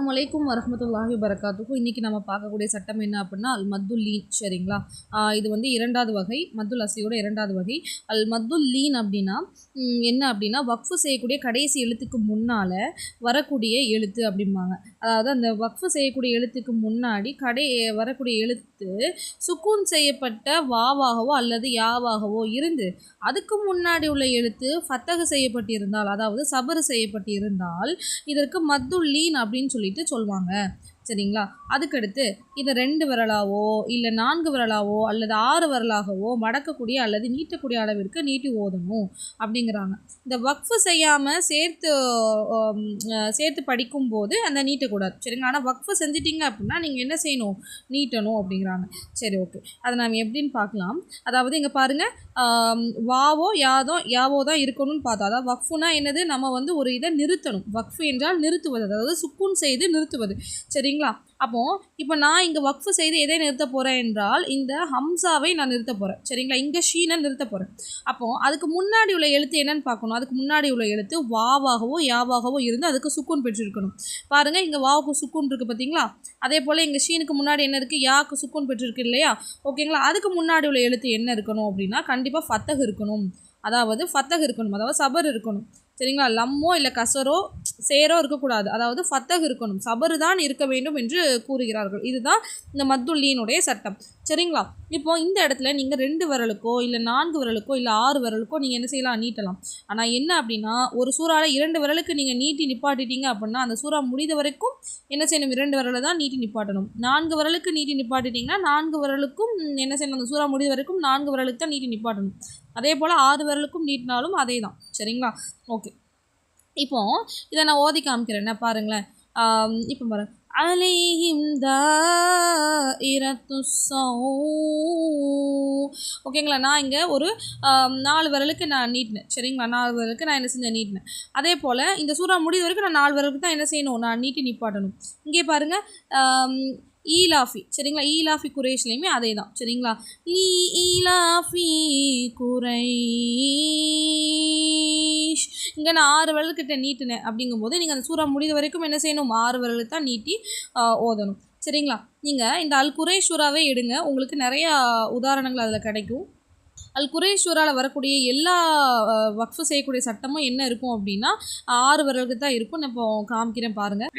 அஸ்ஸலாமு அலைக்கும் வரஹ்மத்துல்லாஹி வபரகாத்துஹு. இன்றைக்கி நம்ம பார்க்கக்கூடிய சட்டம் என்ன அப்படின்னா அல் மத்துல் லீன். சரிங்களா, இது வந்து இரண்டாவது வகை, மத்துல் அஸ்லியோட இரண்டாவது வகை. அல் மத்துல் லீன் அப்படின்னா என்ன அப்படின்னா வக்ஃபு செய்யக்கூடிய கடைசி எழுத்துக்கு முன்னால் வரக்கூடிய எழுத்து அப்படிம்பாங்க. அதாவது அந்த வக்ஃபு செய்யக்கூடிய எழுத்துக்கு முன்னாடி வரக்கூடிய எழுத்து சுக்கூன் செய்யப்பட்ட வாவாகவோ அல்லது யாவாகவோ இருந்து அதுக்கு முன்னாடி உள்ள எழுத்து ஃபத்தகு செய்யப்பட்டிருந்தால், அதாவது சபறு செய்யப்பட்டிருந்தால் இதற்கு மத்துல் லீன் அப்படின்னு சொல்லிட்டு சொல்லுவாங்க. சரிங்களா, அதுக்கடுத்து இதை 2 விரலாவோ இல்லை 4 விரலாவோ அல்லது 6 விரலாகவோ மடக்கக்கூடிய அல்லது நீட்டக்கூடிய அளவிற்கு நீட்டி ஓதணும் அப்படிங்கிறாங்க. இந்த வக்ஃபு செய்யாமல் சேர்த்து படிக்கும்போது அந்த நீட்டக்கூடாது. சரிங்களா, ஆனால் வக்ஃபு செஞ்சிட்டிங்க அப்படின்னா நீங்கள் என்ன செய்யணும், நீட்டணும் அப்படிங்கிறாங்க. சரி, ஓகே, அதை நாம் எப்படின்னு பார்க்கலாம். அதாவது இங்கே பாருங்கள், வாவோ யாவோ தான் இருக்கணும்னு பார்த்தா, அதாவது வக்ஃபுனா என்னது, நம்ம வந்து ஒரு இதை நிறுத்தணும். வக்ஃபு என்றால் நிறுத்துவது, அதாவது சுக்கூன் செய்து நிறுத்துவது. சரிங்களா, இப்போ நான் இங்கே வக்ஃபு செய்து எதை நிறுத்த போகிறேன் என்றால் இந்த ஹம்சாவை நான் நிறுத்த போகிறேன். சரிங்களா, இங்கே ஷீனை நிறுத்த போகிறேன். அப்போது அதுக்கு முன்னாடி உள்ள எழுத்து என்னன்னு பார்க்கணும். அதுக்கு முன்னாடி உள்ள எழுத்து வாவாகவோ யாவாகவோ இருந்து அதுக்கு சுக்கூன் பெற்றிருக்கணும். பாருங்கள், இங்கே வாவுக்கு சுக்கூன் இருக்குது பார்த்தீங்களா, அதே போல் இங்கே ஷீனுக்கு முன்னாடி என்ன இருக்குது, யாவுக்கு சுக்கூன் பெற்றிருக்கு இல்லையா. ஓகேங்களா, அதுக்கு முன்னாடி உள்ள எழுத்து என்ன இருக்கணும் அப்படின்னா கண்டிப்பாக ஃபத்தகு இருக்கணும். அதாவது ஃபத்தகு இருக்கணும், அதாவது சபர் இருக்கணும். சரிங்களா, லம்மோ இல்லை கசரோ சேரோ இருக்கக்கூடாது, அதாவது ஃபத்தகு இருக்கணும், சபரு தான் இருக்க வேண்டும் என்று கூறுகிறார்கள். இதுதான் இந்த மத்துல் லீனுடைய சட்டம். சரிங்களா, இப்போது இந்த இடத்துல நீங்கள் 2 விரலுக்கோ இல்லை 4 விரலுக்கோ இல்லை 6 விரலுக்கோ நீங்கள் என்ன செய்யலாம், நீட்டலாம். ஆனால் என்ன அப்படின்னா ஒரு சூறாவில் 2 விரலுக்கு நீங்கள் நீட்டி நிப்பாட்டிட்டீங்க அப்படின்னா அந்த சூறா முடிந்த வரைக்கும் என்ன செய்யணும், 2 விரலை தான் நீட்டி நிப்பாட்டணும். 4 விரலுக்கு நீட்டி நிப்பாட்டிட்டிங்கன்னா 4 விரலுக்கும் என்ன செய்யணும், அந்த சூறா முடிந்த வரைக்கும் 4 விரலுக்கு தான் நீட்டி நிப்பாட்டணும். அதே போல் 6 விரலுக்கும் நீட்டினாலும் அதே தான். சரிங்களா, ஓகே, இப்போ இதை நான் ஓதி காமிக்கிறேன் பாருங்களேன். இப்போ பாருங்க, அலைஹிம் தாயிரத்துஸ் ஸௌ. ஓகேங்களா, நான் இங்கே ஒரு 4 விரலுக்கு நான் நீட்டினேன். சரிங்களா, 4 விரலுக்கு நான் என்ன செஞ்சேன், நீட்டினேன். அதே போல் இந்த சூறா முடிந்த வரைக்கும் நான் 4 விரலுக்கு தான் என்ன செய்யணும், நான் நீட்டி நிப்பாட்டணும். இங்கே பாருங்கள், ஈலாஃபி. சரிங்களா, ஈலாஃபி குரேஷ்லேயுமே அதே தான். சரிங்களா, ஈலாஃபி குரைஷ். இங்கே நான் 6 விரல்கிட்ட நீட்டினேன் அப்படிங்கும்போது நீங்கள் அந்த சூறா முடிந்த வரைக்கும் என்ன செய்யணும், 6 விரலுக்கு தான் நீட்டி ஓதணும். சரிங்களா, நீங்கள் இந்த அல் குரைஷ் சூறாவே எடுங்க, உங்களுக்கு நிறையா உதாரணங்கள் அதில் கிடைக்கும். அல் குரைஷ் சூறாவில் வரக்கூடிய எல்லா வக்ஃபு செய்யக்கூடிய சட்டமும் என்ன இருக்கும் அப்படின்னா 6 விரலுக்கு தான் இருக்கும். நான் இப்போ காமிக்கிறேன் பாருங்கள்.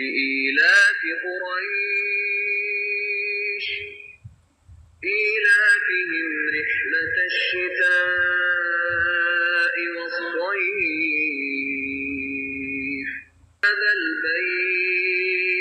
إيلافهم رحلة الشتاء